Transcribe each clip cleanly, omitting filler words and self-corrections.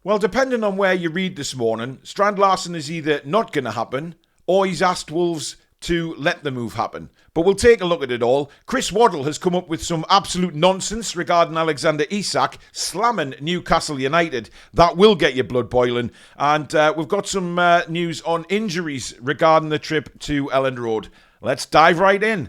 Well, depending on where you read this morning, Strand-Larsen is either not going to happen or he's asked Wolves to let the move happen. But we'll take a look at it all. Chris Waddle has come up with some absolute nonsense regarding Alexander Isak slamming Newcastle United. That will get your blood boiling. And we've got some news on injuries regarding the trip to Elland Road. Let's dive right in.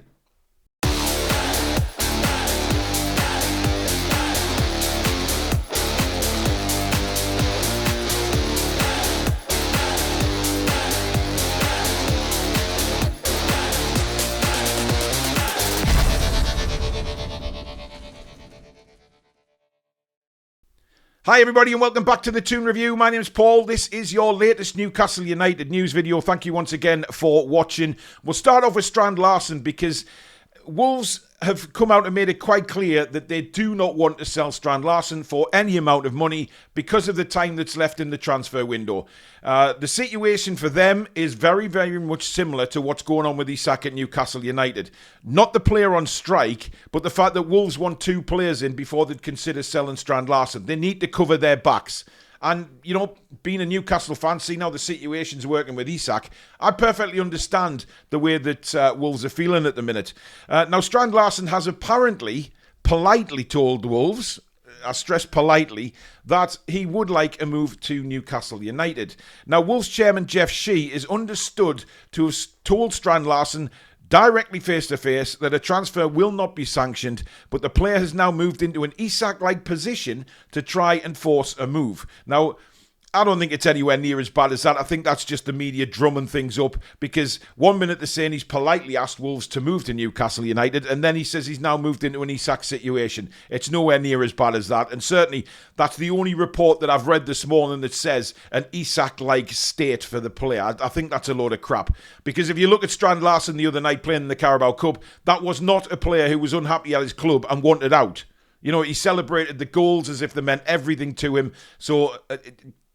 Hi everybody and welcome back to the Toon Review. My name is Paul. This is your latest Newcastle United news video. Thank you once again for watching. We'll start off with Strand-Larsen because Wolves have come out and made it quite clear that they do not want to sell Strand-Larsen for any amount of money because of the time that's left in the transfer window. The situation for them is very, very much similar to what's going on with Isak at Newcastle United. Not the player on strike, but the fact that Wolves want two players in before they'd consider selling Strand-Larsen. They need to cover their backs. And, you know, being a Newcastle fan, seeing how the situation's working with Isak, I perfectly understand the way that Wolves are feeling at the minute. Now, Strand-Larsen has apparently politely told Wolves, I stress politely, that he would like a move to Newcastle United. Now, Wolves chairman Jeff Shee is understood to have told Strand-Larsen directly face-to-face that a transfer will not be sanctioned, but the player has now moved into an Isak-like position to try and force a move. Now, I don't think it's anywhere near as bad as that. I think that's just the media drumming things up because 1 minute they're saying he's politely asked Wolves to move to Newcastle United and then he says he's now moved into an Isak situation. It's nowhere near as bad as that, and certainly that's the only report that I've read this morning that says an Isak-like state for the player. I think that's a load of crap because if you look at Strand-Larsen the other night playing in the Carabao Cup, that was not a player who was unhappy at his club and wanted out. You know, he celebrated the goals as if they meant everything to him, so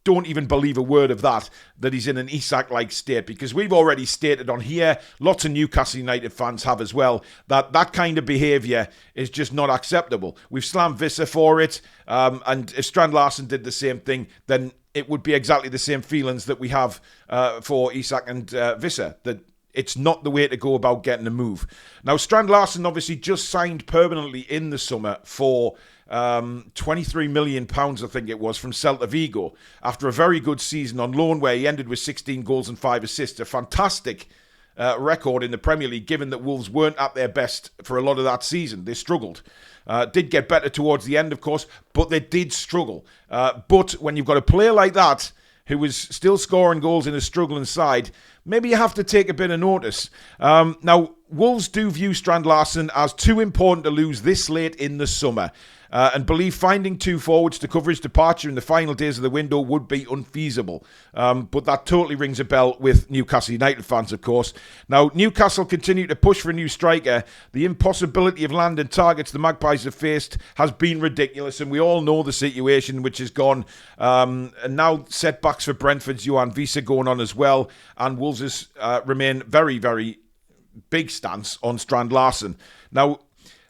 don't even believe a word of that he's in an Isak-like state, because we've already stated on here, lots of Newcastle United fans have as well, that kind of behaviour is just not acceptable. We've slammed Visser for it, and if Strand-Larsen did the same thing, then it would be exactly the same feelings that we have for Isak and Visser, that it's not the way to go about getting a move. Now, Strand-Larsen obviously just signed permanently in the summer for £23 million, I think it was, from Celta Vigo after a very good season on loan where he ended with 16 goals and 5 assists. A fantastic record in the Premier League, given that Wolves weren't at their best for a lot of that season. They struggled. Did get better towards the end, of course, but they did struggle. But when you've got a player like that who is still scoring goals in a struggling side, maybe you have to take a bit of notice. Now, Wolves do view Strand-Larsen as too important to lose this late in the summer, and believe finding two forwards to cover his departure in the final days of the window would be unfeasible. But that totally rings a bell with Newcastle United fans, of course. Now, Newcastle continue to push for a new striker. The impossibility of landing targets the Magpies have faced has been ridiculous, and we all know the situation which has gone. And now setbacks for Brentford's Johan Visser going on as well, and Wolves remain very, very big stance on Strand-Larsen. Now,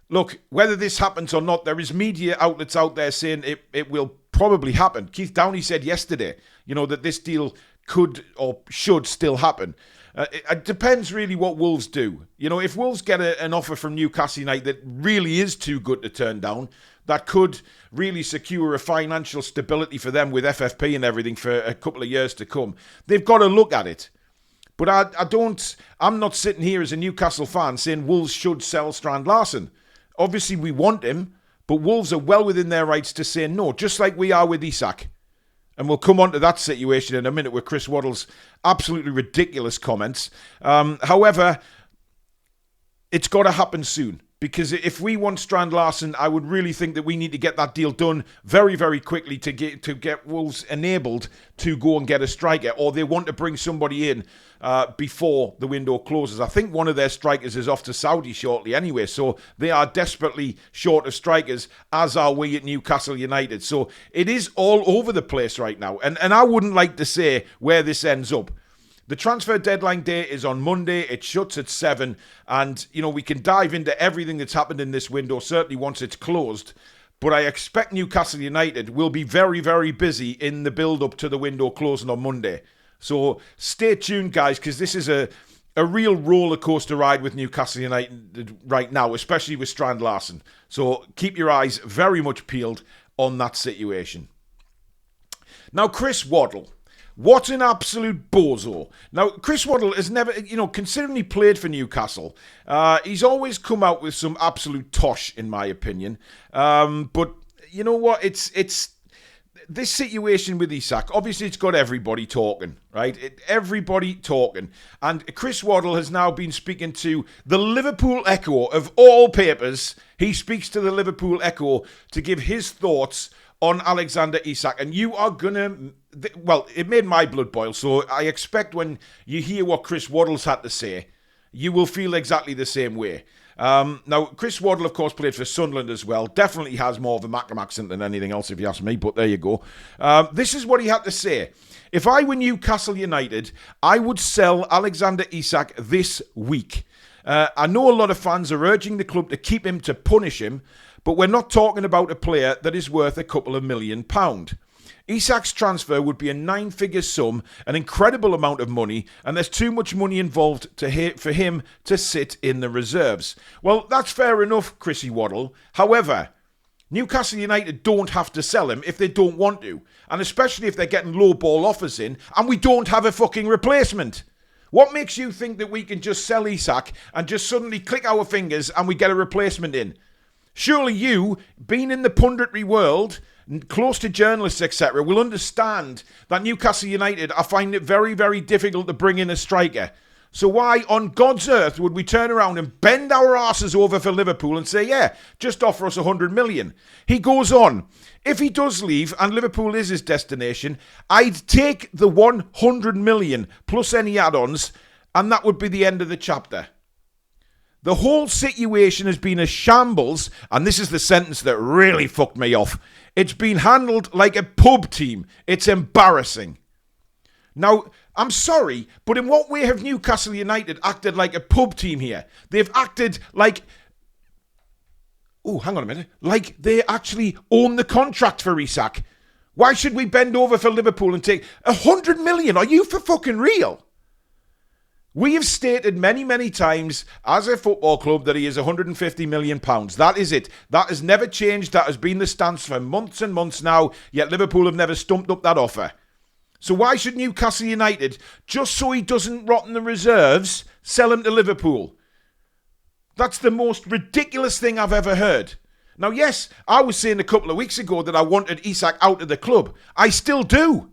look, whether this happens or not, there is media outlets out there saying it will probably happen. Keith Downey said yesterday, that this deal could or should still happen. It depends really what Wolves do. If Wolves get an offer from Newcastle United that really is too good to turn down, that could really secure a financial stability for them with FFP and everything for a couple of years to come, they've got to look at it. But I'm not sitting here as a Newcastle fan saying Wolves should sell Strand-Larsen. Obviously, we want him, but Wolves are well within their rights to say no, just like we are with Isak. And we'll come on to that situation in a minute with Chris Waddle's absolutely ridiculous comments. However, it's got to happen soon. Because if we want Strand-Larsen, I would really think that we need to get that deal done very, very quickly to get Wolves enabled to go and get a striker, or they want to bring somebody in before the window closes. I think one of their strikers is off to Saudi shortly anyway, so they are desperately short of strikers, as are we at Newcastle United. So it is all over the place right now, and I wouldn't like to say where this ends up. The transfer deadline day is on Monday. It shuts at 7. And, we can dive into everything that's happened in this window, certainly once it's closed. But I expect Newcastle United will be very, very busy in the build-up to the window closing on Monday. So stay tuned, guys, because this is a real roller coaster ride with Newcastle United right now, especially with Strand-Larsen. So keep your eyes very much peeled on that situation. Now, Chris Waddle. What an absolute bozo. Now, Chris Waddle has never, considering he played for Newcastle, he's always come out with some absolute tosh, in my opinion. But you know what? It's this situation with Isak, obviously it's got everybody talking, right? Everybody talking. And Chris Waddle has now been speaking to the Liverpool Echo of all papers. He speaks to the Liverpool Echo to give his thoughts on Alexander Isak. And you are going to... Well, it made my blood boil, so I expect when you hear what Chris Waddle's had to say, you will feel exactly the same way. Now, Chris Waddle, of course, played for Sunderland as well. Definitely has more of a Mackem accent than anything else, if you ask me, but there you go. This is what he had to say. If I were Newcastle United, I would sell Alexander Isak this week. I know a lot of fans are urging the club to keep him to punish him, but we're not talking about a player that is worth a couple of £1 million. Isak's transfer would be a 9-figure sum, an incredible amount of money, and there's too much money involved for him to sit in the reserves. Well, that's fair enough, Chrissy Waddle. However, Newcastle United don't have to sell him if they don't want to, and especially if they're getting low ball offers in, and we don't have a fucking replacement. What makes you think that we can just sell Isak and just suddenly click our fingers and we get a replacement in? Surely you, being in the punditry world, close to journalists, etc., will understand that Newcastle United are finding it very, very difficult to bring in a striker. So why on God's earth would we turn around and bend our asses over for Liverpool and say, yeah, just offer us 100 million? He goes on, if he does leave and Liverpool is his destination, I'd take the 100 million plus any add-ons, and that would be the end of the chapter. The whole situation has been a shambles, and this is the sentence that really fucked me off. It's been handled like a pub team. It's embarrassing. Now, I'm sorry, but in what way have Newcastle United acted like a pub team here? They've acted like... Oh, hang on a minute. Like they actually own the contract for Isak. Why should we bend over for Liverpool and take 100 million? Are you for fucking real? We have stated many, many times as a football club that he is £150 million. That is it. That has never changed. That has been the stance for months and months now, yet Liverpool have never stumped up that offer. So why should Newcastle United, just so he doesn't rot in the reserves, sell him to Liverpool? That's the most ridiculous thing I've ever heard. Now, yes, I was saying a couple of weeks ago that I wanted Isak out of the club. I still do.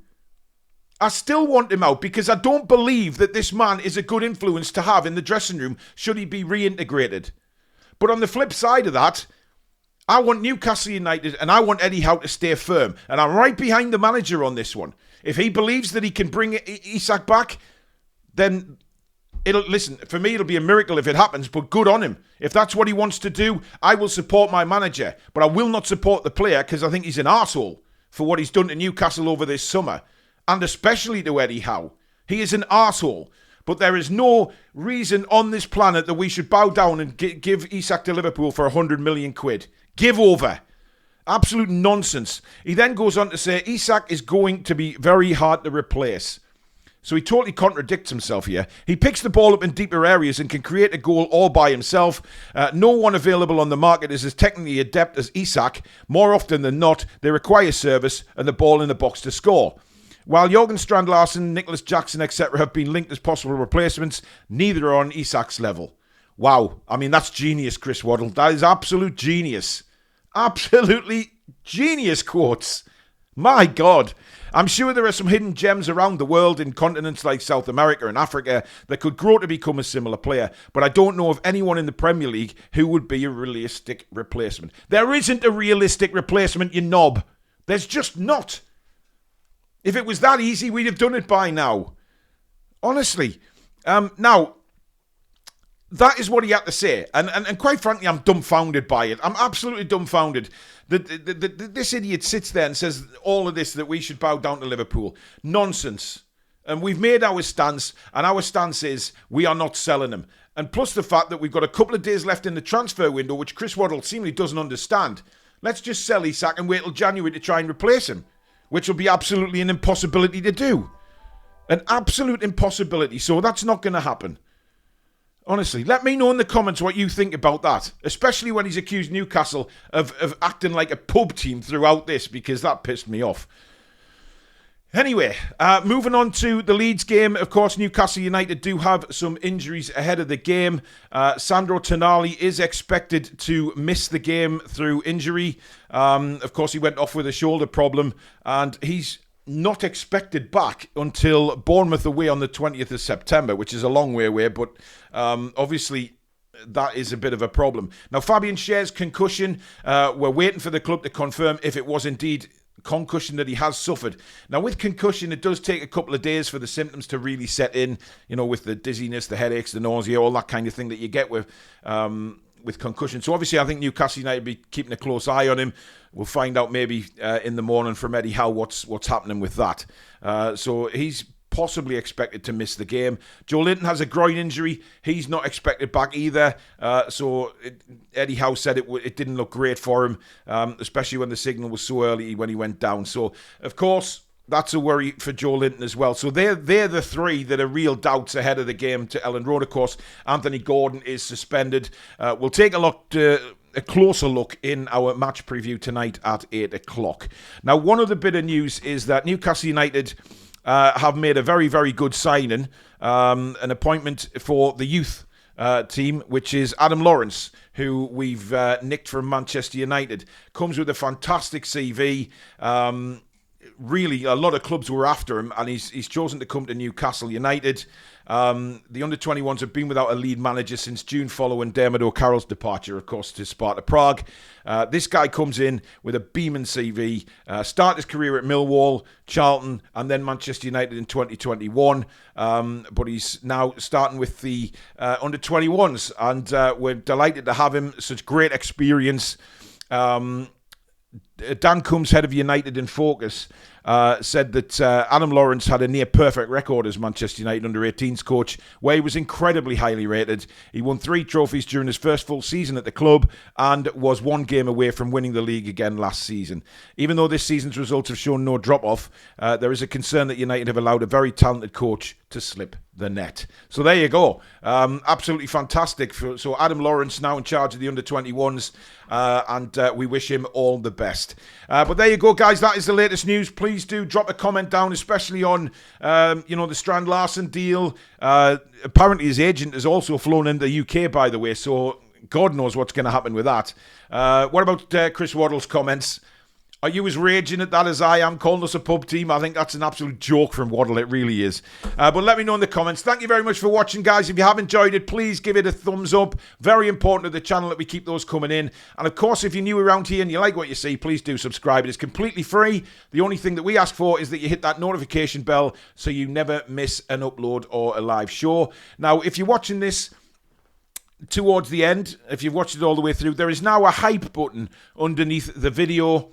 I still want him out because I don't believe that this man is a good influence to have in the dressing room should he be reintegrated. But on the flip side of that, I want Newcastle United and I want Eddie Howe to stay firm. And I'm right behind the manager on this one. If he believes that he can bring Isak back, then listen, for me it'll be a miracle if it happens, but good on him. If that's what he wants to do, I will support my manager. But I will not support the player because I think he's an arsehole for what he's done to Newcastle over this summer. And especially to Eddie Howe. He is an arsehole. But there is no reason on this planet that we should bow down and give Isak to Liverpool for 100 million quid. Give over. Absolute nonsense. He then goes on to say Isak is going to be very hard to replace. So he totally contradicts himself here. He picks the ball up in deeper areas and can create a goal all by himself. No one available on the market is as technically adept as Isak. More often than not, they require service and the ball in the box to score. While Jorgen Strand-Larsen, Nicholas Jackson, etc. have been linked as possible replacements, neither are on Isak's level. Wow. I mean, that's genius, Chris Waddle. That is absolute genius. Absolutely genius quotes. My God. I'm sure there are some hidden gems around the world in continents like South America and Africa that could grow to become a similar player, but I don't know of anyone in the Premier League who would be a realistic replacement. There isn't a realistic replacement, you knob. There's just not. If it was that easy, we'd have done it by now. Honestly. Now, that is what he had to say. And quite frankly, I'm dumbfounded by it. I'm absolutely dumbfounded. This idiot sits there and says all of this, that we should bow down to Liverpool. Nonsense. And we've made our stance, and our stance is we are not selling him. And plus the fact that we've got a couple of days left in the transfer window, which Chris Waddle seemingly doesn't understand. Let's just sell Isak and wait till January to try and replace him, which will be absolutely an impossibility to do. An absolute impossibility. So that's not going to happen. Honestly, let me know in the comments what you think about that, especially when he's accused Newcastle of acting like a pub team throughout this, because that pissed me off. Anyway, moving on to the Leeds game. Of course, Newcastle United do have some injuries ahead of the game. Sandro Tonali is expected to miss the game through injury. Of course, he went off with a shoulder problem, and he's not expected back until Bournemouth away on the 20th of September, which is a long way away, but obviously that is a bit of a problem. Now, Fabian Schär's concussion, we're waiting for the club to confirm if it was indeed concussion that he has suffered. Now, with concussion, it does take a couple of days for the symptoms to really set in, you know, with the dizziness, the headaches, the nausea, all that kind of thing that you get with concussion. So obviously, I think Newcastle United will be keeping a close eye on him. We'll find out maybe in the morning from Eddie Howe what's happening with that. So he's possibly expected to miss the game. Joe Linton has a groin injury. He's not expected back either. Eddie Howe said it didn't look great for him, especially when the signal was so early when he went down. So, of course, that's a worry for Joe Linton as well. So they're the three that are real doubts ahead of the game to Ellen Road. Of course, Anthony Gordon is suspended. We'll take a closer look in our match preview tonight at 8 o'clock. Now, one other bit of news is that Newcastle United have made a very, very good signing, an appointment for the youth team, which is Adam Lawrence, who we've nicked from Manchester United. Comes with a fantastic CV. Really, a lot of clubs were after him, and he's chosen to come to Newcastle United. The under-21s have been without a lead manager since June following Dermot O'Carroll's departure, of course, to Sparta Prague. This guy comes in with a beaming CV, started his career at Millwall, Charlton, and then Manchester United in 2021. But he's now starting with the under-21s, and we're delighted to have him. Such great experience. Dan Coombs, head of United in Focus, said that Adam Lawrence had a near-perfect record as Manchester United under-18s coach, where he was incredibly highly rated. He won 3 trophies during his first full season at the club and was 1 game away from winning the league again last season. Even though this season's results have shown no drop-off, there is a concern that United have allowed a very talented coach to slip the net. So there you go. Absolutely fantastic. So Adam Lawrence now in charge of the under-21s, and we wish him all the best. But there you go, guys. That is the latest news. Please do drop a comment down, especially on the Strand-Larsen deal. Apparently his agent has also flown into the UK, by the way, so God knows what's going to happen with that. What about Chris Waddle's comments? Are you as raging at that as I am, calling us a pub team? I think that's an absolute joke from Waddle. It really is. But let me know in the comments. Thank you very much for watching, guys. If you have enjoyed it, please give it a thumbs up. Very important to the channel that we keep those coming in. And of course, if you're new around here and you like what you see, please do subscribe. It is completely free. The only thing that we ask for is that you hit that notification bell so you never miss an upload or a live show. Now, if you're watching this towards the end, if you've watched it all the way through, there is now a hype button underneath the video.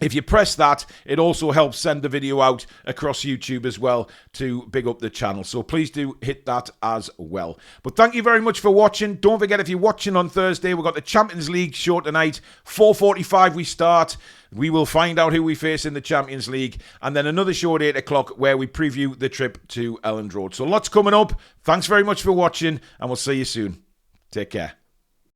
If you press that, it also helps send the video out across YouTube as well to big up the channel. So please do hit that as well. But thank you very much for watching. Don't forget, if you're watching on Thursday, we've got the Champions League show tonight. 4:45 we start. We will find out who we face in the Champions League. And then another show at 8 o'clock where we preview the trip to Elland Road. So lots coming up. Thanks very much for watching, and we'll see you soon. Take care.